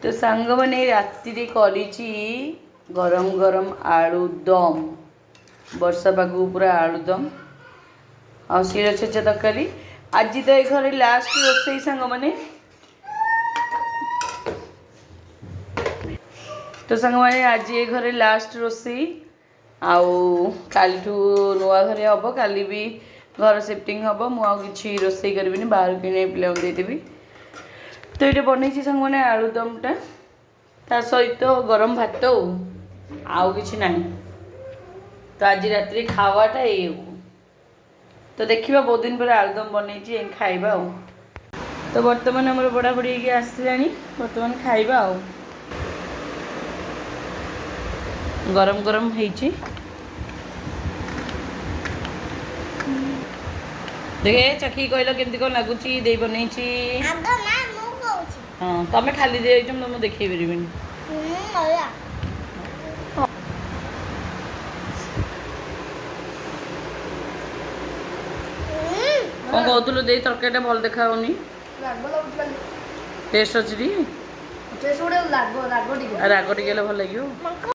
तो सांग मैंने राति करी गरम गरम आलू दम वर्षा पाग पूरा आलू दम आ शिर छेचा तरकारी। आज तो ये घर लास्ट रोसई सांग मैंने तो सांग मैंने आज ये घर लास्ट रोसई आउ काली नुआ घर हम काली भी घर शिफ्टिंग हम मुझे रोसई करी बाहर कि पिला देदेवी। तो ये बन सांग मैंने आलुदमटा ता सहित गरम भात आउ कि ना। तो आज रात खावाटा ये तो देखा बहुत दिन पर आलुदम बनई खाइबा। तो बर्तमान आम बड़ा बड़ी आसला बर्तमान खाइबा गरम गरम है। देखे चखी कहल केमती कौन लगुच दे बनई। हाँ तुम खाली दे मुझे देखे पारि कौन कहतु दे तरकारी भल देखा टेस्ट अच्छी राग टे भल लगे।